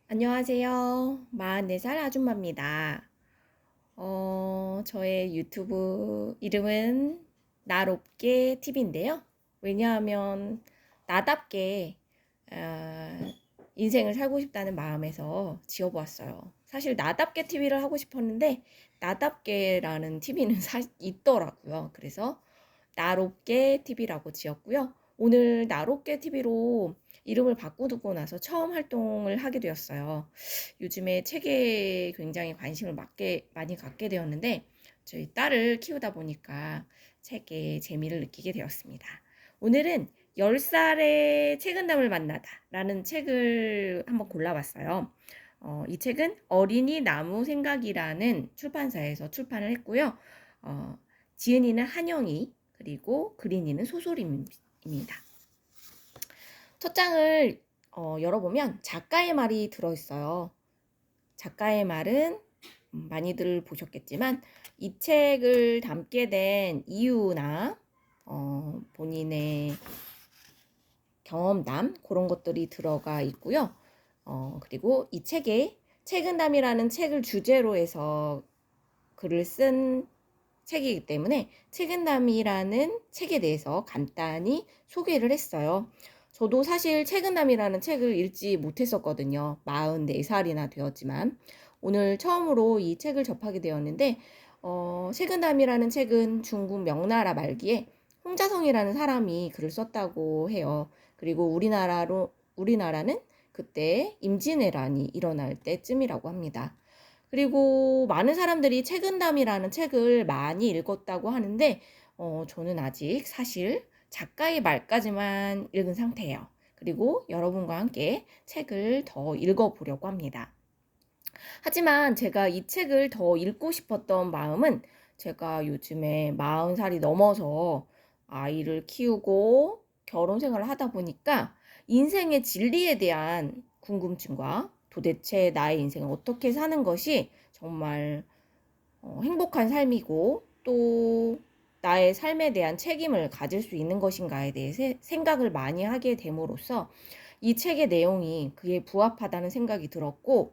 안녕하세요. 44살 아줌마입니다. 저의 유튜브 이름은 나롭게 TV인데요. 왜냐하면 나답게 어, 인생을 살고 싶다는 마음에서 지어보았어요. 사실 나답게 TV를 하고 싶었는데 나답게라는 TV는 있더라고요. 그래서 나롭게 TV라고 지었고요. 오늘 나롭게 TV로 이름을 바꾸고 나서 처음 활동을 하게 되었어요. 요즘에 책에 굉장히 관심을 많이 갖게 되었는데 저희 딸을 키우다 보니까 책에 재미를 느끼게 되었습니다. 오늘은 10살의 책은담을 만나다 라는 책을 한번 골라봤어요. 이 책은 어린이 나무 생각이라는 출판사에서 출판을 했고요. 어, 지은이는 한영희, 그리고 그린이는 소설입니다. 첫 장을 열어보면 작가의 말이 들어있어요. 작가의 말은 많이들 보셨겠지만 이 책을 담게 된 이유나 본인의 경험담 그런 것들이 들어가 있고요. 그리고 이 책에 책은담이라는 책을 주제로 해서 글을 쓴 책이기 때문에 책은담이라는 책에 대해서 간단히 소개를 했어요. 저도 사실 책은담이라는 책을 읽지 못했었거든요. 44살이나 되었지만 오늘 처음으로 이 책을 접하게 되었는데 책은담이라는 책은 중국 명나라 말기에 홍자성이라는 사람이 글을 썼다고 해요. 그리고 우리나라는 그때 임진왜란이 일어날 때쯤이라고 합니다. 그리고 많은 사람들이 책은담이라는 책을 많이 읽었다고 하는데 저는 아직 사실 작가의 말까지만 읽은 상태예요. 그리고 여러분과 함께 책을 더 읽어보려고 합니다. 하지만 제가 이 책을 더 읽고 싶었던 마음은 제가 요즘에 40살이 넘어서 아이를 키우고 결혼 생활을 하다 보니까 인생의 진리에 대한 궁금증과 도대체 나의 인생을 어떻게 사는 것이 정말 행복한 삶이고 또 나의 삶에 대한 책임을 가질 수 있는 것인가에 대해서 생각을 많이 하게 됨으로써 이 책의 내용이 그에 부합하다는 생각이 들었고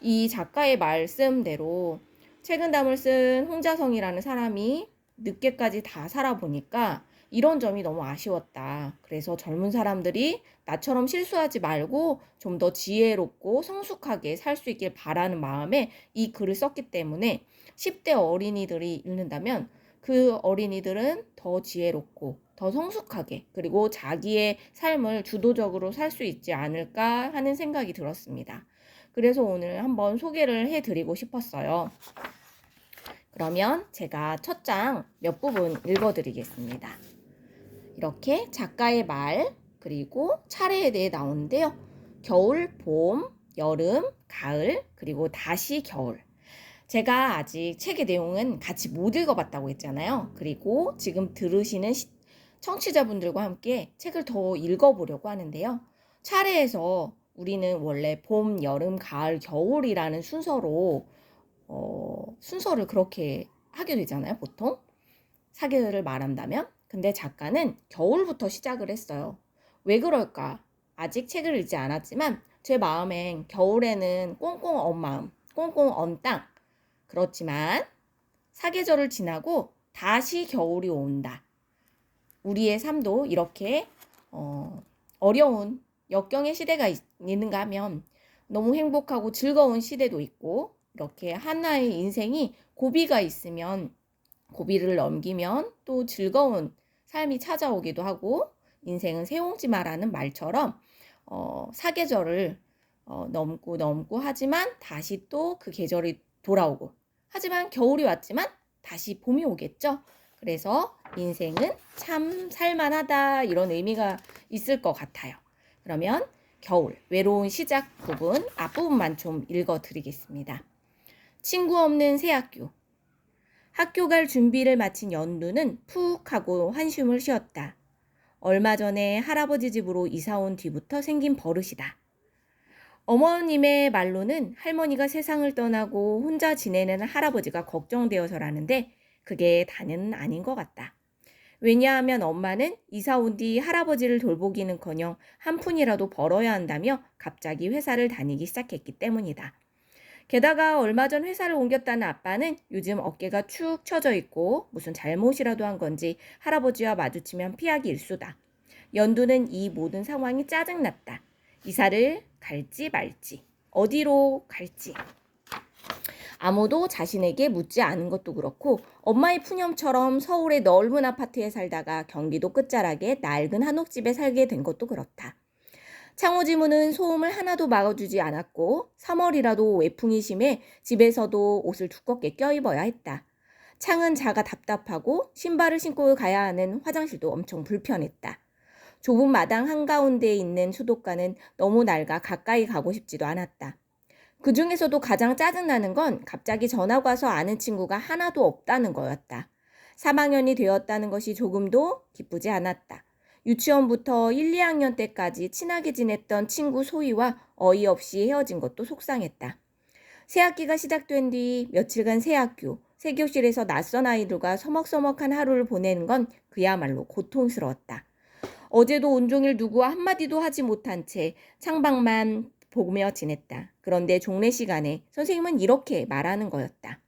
이 작가의 말씀대로 책은담을 쓴 홍자성이라는 사람이 늦게까지 다 살아보니까 이런 점이 너무 아쉬웠다. 그래서 젊은 사람들이 나처럼 실수하지 말고 좀 더 지혜롭고 성숙하게 살 수 있길 바라는 마음에 이 글을 썼기 때문에 10대 어린이들이 읽는다면 그 어린이들은 더 지혜롭고 더 성숙하게 그리고 자기의 삶을 주도적으로 살 수 있지 않을까 하는 생각이 들었습니다. 그래서 오늘 한번 소개를 해드리고 싶었어요. 그러면 제가 첫 장 몇 부분 읽어드리겠습니다. 이렇게 작가의 말, 그리고 차례에 대해 나오는데요. 겨울, 봄, 여름, 가을, 그리고 다시 겨울. 제가 아직 책의 내용은 같이 못 읽어봤다고 했잖아요. 그리고 지금 들으시는 청취자분들과 함께 책을 더 읽어보려고 하는데요. 차례에서 우리는 원래 봄, 여름, 가을, 겨울이라는 순서를 그렇게 하게 되잖아요, 보통. 사계절을 말한다면. 근데 작가는 겨울부터 시작을 했어요. 왜 그럴까? 아직 책을 읽지 않았지만 제 마음엔 겨울에는 꽁꽁 언 마음, 꽁꽁 언 땅. 그렇지만 사계절을 지나고 다시 겨울이 온다. 우리의 삶도 이렇게 어려운 역경의 시대가 있는가 하면 너무 행복하고 즐거운 시대도 있고 이렇게 하나의 인생이 고비가 있으면 고비를 넘기면 또 즐거운 삶이 찾아오기도 하고 인생은 새옹지마라는 말처럼 사계절을 넘고 하지만 다시 또 그 계절이 돌아오고 하지만 겨울이 왔지만 다시 봄이 오겠죠. 그래서 인생은 참 살만하다 이런 의미가 있을 것 같아요. 그러면 겨울 외로운 시작 부분 앞부분만 좀 읽어드리겠습니다. 친구 없는 새 학교. 학교 갈 준비를 마친 연두는 푹 하고 한숨을 쉬었다. 얼마 전에 할아버지 집으로 이사 온 뒤부터 생긴 버릇이다. 어머님의 말로는 할머니가 세상을 떠나고 혼자 지내는 할아버지가 걱정되어서라는데 그게 다는 아닌 것 같다. 왜냐하면 엄마는 이사 온 뒤 할아버지를 돌보기는커녕 한 푼이라도 벌어야 한다며 갑자기 회사를 다니기 시작했기 때문이다. 게다가 얼마 전 회사를 옮겼다는 아빠는 요즘 어깨가 축 처져 있고 무슨 잘못이라도 한 건지 할아버지와 마주치면 피하기 일쑤다. 연두는 이 모든 상황이 짜증났다. 이사를 갈지 말지, 어디로 갈지. 아무도 자신에게 묻지 않은 것도 그렇고 엄마의 푸념처럼 서울의 넓은 아파트에 살다가 경기도 끝자락에 낡은 한옥집에 살게 된 것도 그렇다. 창호지문은 소음을 하나도 막아주지 않았고 3월이라도 외풍이 심해 집에서도 옷을 두껍게 껴입어야 했다. 창은 작아 답답하고 신발을 신고 가야 하는 화장실도 엄청 불편했다. 좁은 마당 한가운데에 있는 수도가는 너무 낡아 가까이 가고 싶지도 않았다. 그 중에서도 가장 짜증나는 건 갑자기 전화가 와서 아는 친구가 하나도 없다는 거였다. 3학년이 되었다는 것이 조금도 기쁘지 않았다. 유치원부터 1, 2학년 때까지 친하게 지냈던 친구 소희와 어이없이 헤어진 것도 속상했다. 새 학기가 시작된 뒤 며칠간 새 학교, 새 교실에서 낯선 아이들과 서먹서먹한 하루를 보내는 건 그야말로 고통스러웠다. 어제도 온종일 누구와 한마디도 하지 못한 채 창밖만 보며 지냈다. 그런데 종례 시간에 선생님은 이렇게 말하는 거였다.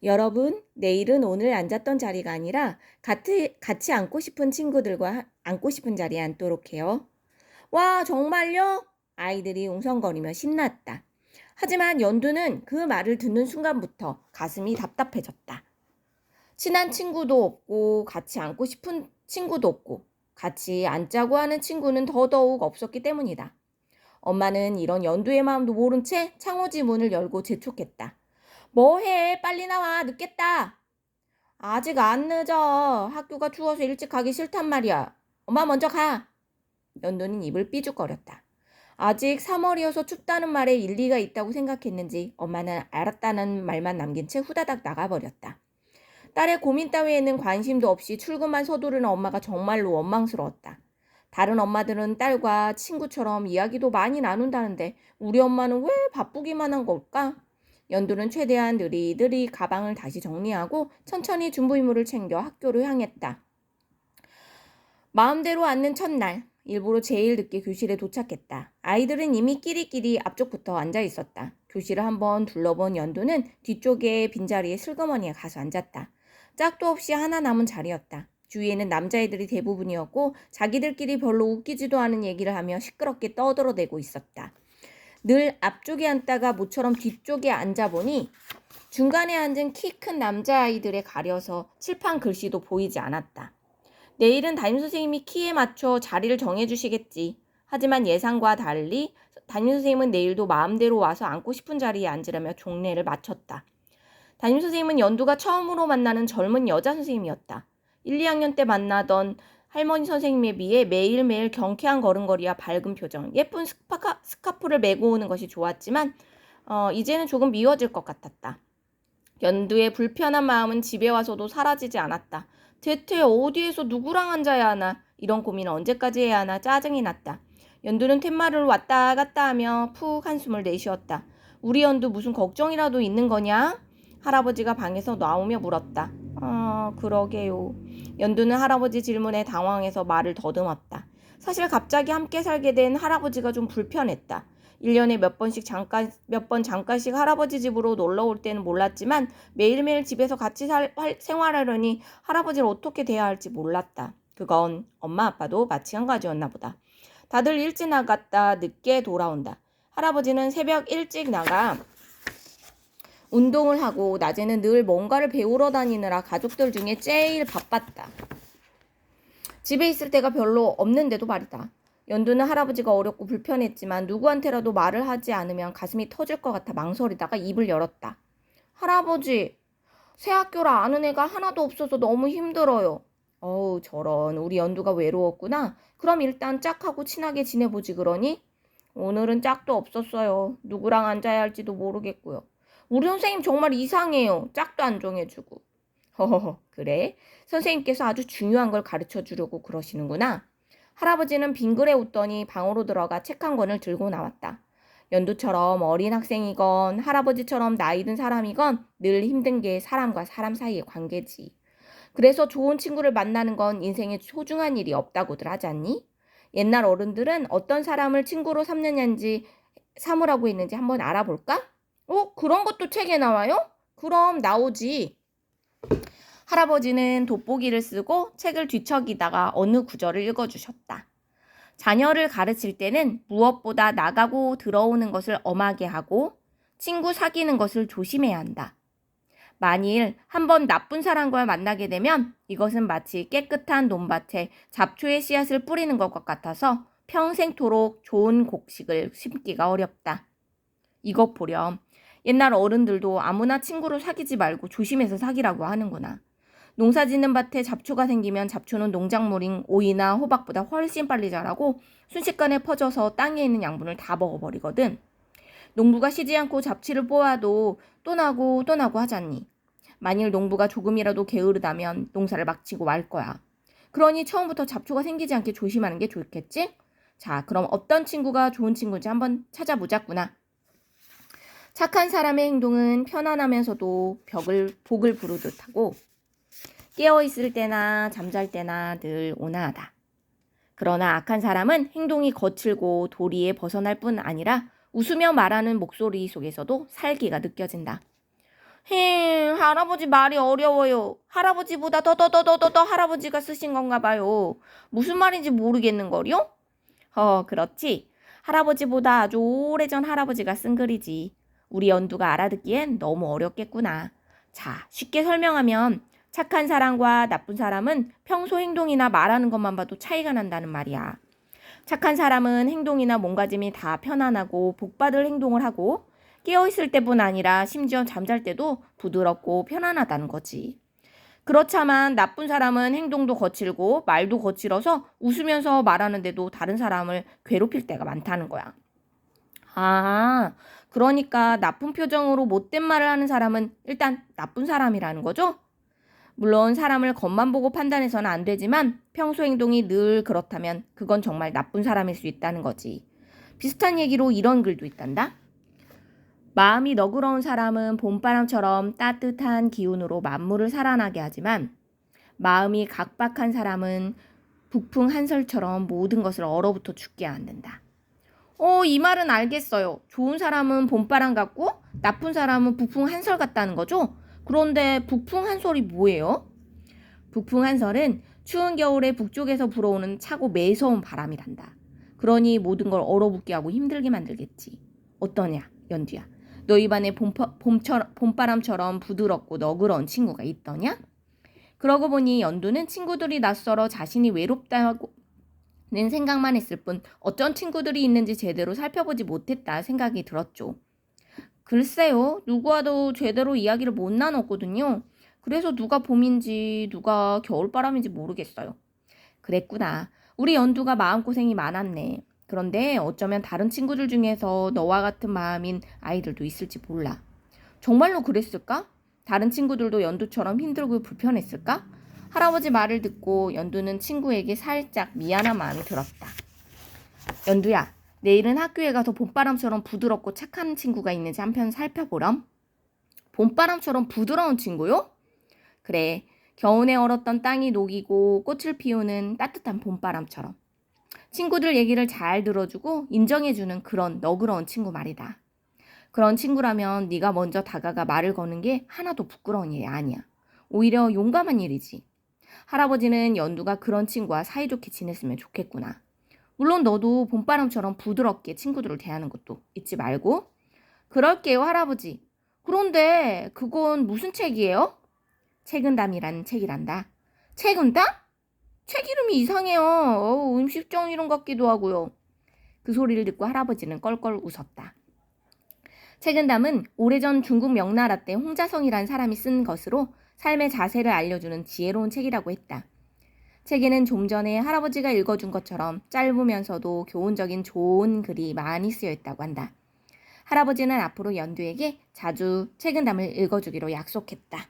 여러분, 내일은 오늘 앉았던 자리가 아니라 같이 앉고 싶은 친구들과 앉고 싶은 자리에 앉도록 해요. 와, 정말요? 아이들이 웅성거리며 신났다. 하지만 연두는 그 말을 듣는 순간부터 가슴이 답답해졌다. 친한 친구도 없고 같이 앉고 싶은 친구도 없고 같이 앉자고 하는 친구는 더더욱 없었기 때문이다. 엄마는 이런 연두의 마음도 모른 채 창호지 문을 열고 재촉했다. 뭐해? 빨리 나와. 늦겠다. 아직 안 늦어. 학교가 추워서 일찍 가기 싫단 말이야. 엄마 먼저 가. 연두는 입을 삐죽거렸다. 아직 3월이어서 춥다는 말에 일리가 있다고 생각했는지 엄마는 알았다는 말만 남긴 채 후다닥 나가버렸다. 딸의 고민 따위에는 관심도 없이 출근만 서두르는 엄마가 정말로 원망스러웠다. 다른 엄마들은 딸과 친구처럼 이야기도 많이 나눈다는데 우리 엄마는 왜 바쁘기만 한 걸까? 연두는 최대한 느리느리 가방을 다시 정리하고 천천히 준비물을 챙겨 학교로 향했다. 마음대로 앉는 첫날, 일부러 제일 늦게 교실에 도착했다. 아이들은 이미 끼리끼리 앞쪽부터 앉아 있었다. 교실을 한번 둘러본 연두는 뒤쪽에 빈자리에 슬그머니에 가서 앉았다. 짝도 없이 하나 남은 자리였다. 주위에는 남자애들이 대부분이었고 자기들끼리 별로 웃기지도 않은 얘기를 하며 시끄럽게 떠들어대고 있었다. 늘 앞쪽에 앉다가 모처럼 뒤쪽에 앉아보니 중간에 앉은 키 큰 남자아이들에 가려서 칠판 글씨도 보이지 않았다. 내일은 담임선생님이 키에 맞춰 자리를 정해주시겠지. 하지만 예상과 달리 담임선생님은 내일도 마음대로 와서 앉고 싶은 자리에 앉으라며 종례를 마쳤다. 담임선생님은 연두가 처음으로 만나는 젊은 여자 선생님이었다. 1, 2학년 때 만나던 할머니 선생님에 비해 매일매일 경쾌한 걸음걸이와 밝은 표정, 예쁜 스카프를 메고 오는 것이 좋았지만 이제는 조금 미워질 것 같았다. 연두의 불편한 마음은 집에 와서도 사라지지 않았다. 대체 어디에서 누구랑 앉아야 하나, 이런 고민을 언제까지 해야 하나 짜증이 났다. 연두는 툇마루를 왔다 갔다 하며 푹 한숨을 내쉬었다. 우리 연두 무슨 걱정이라도 있는 거냐? 할아버지가 방에서 나오며 물었다. 그러게요. 연두는 할아버지 질문에 당황해서 말을 더듬었다. 사실 갑자기 함께 살게 된 할아버지가 좀 불편했다. 1년에 몇 번 잠깐씩 할아버지 집으로 놀러 올 때는 몰랐지만 매일매일 집에서 같이 생활하려니 할아버지를 어떻게 대해야 할지 몰랐다. 그건 엄마 아빠도 마찬가지였나 보다. 다들 일찍 나갔다 늦게 돌아온다. 할아버지는 새벽 일찍 나가 운동을 하고 낮에는 늘 뭔가를 배우러 다니느라 가족들 중에 제일 바빴다. 집에 있을 때가 별로 없는데도 말이다. 연두는 할아버지가 어렵고 불편했지만 누구한테라도 말을 하지 않으면 가슴이 터질 것 같아 망설이다가 입을 열었다. 할아버지, 새 학교라 아는 애가 하나도 없어서 너무 힘들어요. 어우, 저런, 우리 연두가 외로웠구나. 그럼 일단 짝하고 친하게 지내보지 그러니? 오늘은 짝도 없었어요. 누구랑 앉아야 할지도 모르겠고요. 우리 선생님 정말 이상해요. 짝도 안 정해주고. 허허허, 그래? 선생님께서 아주 중요한 걸 가르쳐 주려고 그러시는구나. 할아버지는 빙그레 웃더니 방으로 들어가 책 한 권을 들고 나왔다. 연두처럼 어린 학생이건 할아버지처럼 나이 든 사람이건 늘 힘든 게 사람과 사람 사이의 관계지. 그래서 좋은 친구를 만나는 건 인생에 소중한 일이 없다고들 하지 않니? 옛날 어른들은 어떤 사람을 친구로 삼으라고 했는지 한번 알아볼까? 그런 것도 책에 나와요? 그럼 나오지. 할아버지는 돋보기를 쓰고 책을 뒤척이다가 어느 구절을 읽어주셨다. 자녀를 가르칠 때는 무엇보다 나가고 들어오는 것을 엄하게 하고 친구 사귀는 것을 조심해야 한다. 만일 한번 나쁜 사람과 만나게 되면 이것은 마치 깨끗한 논밭에 잡초의 씨앗을 뿌리는 것과 같아서 평생토록 좋은 곡식을 심기가 어렵다. 이것 보렴. 옛날 어른들도 아무나 친구로 사귀지 말고 조심해서 사귀라고 하는구나. 농사 짓는 밭에 잡초가 생기면 잡초는 농작물인 오이나 호박보다 훨씬 빨리 자라고 순식간에 퍼져서 땅에 있는 양분을 다 먹어버리거든. 농부가 쉬지 않고 잡초를 뽑아도 또 나고 또 나고 하잖니. 만일 농부가 조금이라도 게으르다면 농사를 막치고 말 거야. 그러니 처음부터 잡초가 생기지 않게 조심하는 게 좋겠지? 자, 그럼 어떤 친구가 좋은 친구인지 한번 찾아보자꾸나. 착한 사람의 행동은 편안하면서도 복을 부르듯 하고 깨어있을 때나 잠잘 때나 늘 온화하다. 그러나 악한 사람은 행동이 거칠고 도리에 벗어날 뿐 아니라 웃으며 말하는 목소리 속에서도 살기가 느껴진다. 할아버지 말이 어려워요. 할아버지보다 더 할아버지가 쓰신 건가 봐요. 무슨 말인지 모르겠는걸요? 그렇지. 할아버지보다 아주 오래전 할아버지가 쓴 글이지. 우리 연두가 알아듣기엔 너무 어렵겠구나. 자, 쉽게 설명하면 착한 사람과 나쁜 사람은 평소 행동이나 말하는 것만 봐도 차이가 난다는 말이야. 착한 사람은 행동이나 몸가짐이 다 편안하고 복받을 행동을 하고 깨어있을 때뿐 아니라 심지어 잠잘 때도 부드럽고 편안하다는 거지. 그렇지만 나쁜 사람은 행동도 거칠고 말도 거칠어서 웃으면서 말하는데도 다른 사람을 괴롭힐 때가 많다는 거야. 그러니까 나쁜 표정으로 못된 말을 하는 사람은 일단 나쁜 사람이라는 거죠? 물론 사람을 겉만 보고 판단해서는 안 되지만 평소 행동이 늘 그렇다면 그건 정말 나쁜 사람일 수 있다는 거지. 비슷한 얘기로 이런 글도 있단다. 마음이 너그러운 사람은 봄바람처럼 따뜻한 기운으로 만물을 살아나게 하지만 마음이 각박한 사람은 북풍 한설처럼 모든 것을 얼어붙어 죽게 만든다. 이 말은 알겠어요. 좋은 사람은 봄바람 같고 나쁜 사람은 북풍 한설 같다는 거죠? 그런데 북풍 한설이 뭐예요? 북풍 한설은 추운 겨울에 북쪽에서 불어오는 차고 매서운 바람이란다. 그러니 모든 걸 얼어붙게 하고 힘들게 만들겠지. 어떠냐, 연두야? 너희 반에 봄바람처럼 부드럽고 너그러운 친구가 있더냐? 그러고 보니 연두는 친구들이 낯설어 자신이 외롭다는 생각만 했을 뿐 어쩐 친구들이 있는지 제대로 살펴보지 못했다 생각이 들었죠. 글쎄요. 누구와도 제대로 이야기를 못 나눴거든요. 그래서 누가 봄인지 누가 겨울바람인지 모르겠어요. 그랬구나. 우리 연두가 마음고생이 많았네. 그런데 어쩌면 다른 친구들 중에서 너와 같은 마음인 아이들도 있을지 몰라. 정말로 그랬을까? 다른 친구들도 연두처럼 힘들고 불편했을까? 할아버지 말을 듣고 연두는 친구에게 살짝 미안한 마음이 들었다. 연두야, 내일은 학교에 가서 봄바람처럼 부드럽고 착한 친구가 있는지 한편 살펴보렴. 봄바람처럼 부드러운 친구요? 그래, 겨우내 얼었던 땅이 녹이고 꽃을 피우는 따뜻한 봄바람처럼. 친구들 얘기를 잘 들어주고 인정해주는 그런 너그러운 친구 말이다. 그런 친구라면 네가 먼저 다가가 말을 거는 게 하나도 부끄러운 일이 아니야. 오히려 용감한 일이지. 할아버지는 연두가 그런 친구와 사이좋게 지냈으면 좋겠구나. 물론 너도 봄바람처럼 부드럽게 친구들을 대하는 것도 잊지 말고. 그럴게요, 할아버지. 그런데 그건 무슨 책이에요? 책은담이라는 책이란다. 책은담? 책 이름이 이상해요. 음식점 이름 같기도 하고요. 그 소리를 듣고 할아버지는 껄껄 웃었다. 책은담은 오래전 중국 명나라 때 홍자성이라는 사람이 쓴 것으로 삶의 자세를 알려주는 지혜로운 책이라고 했다. 책에는 좀 전에 할아버지가 읽어준 것처럼 짧으면서도 교훈적인 좋은 글이 많이 쓰여 있다고 한다. 할아버지는 앞으로 연두에게 자주 책은담을 읽어주기로 약속했다.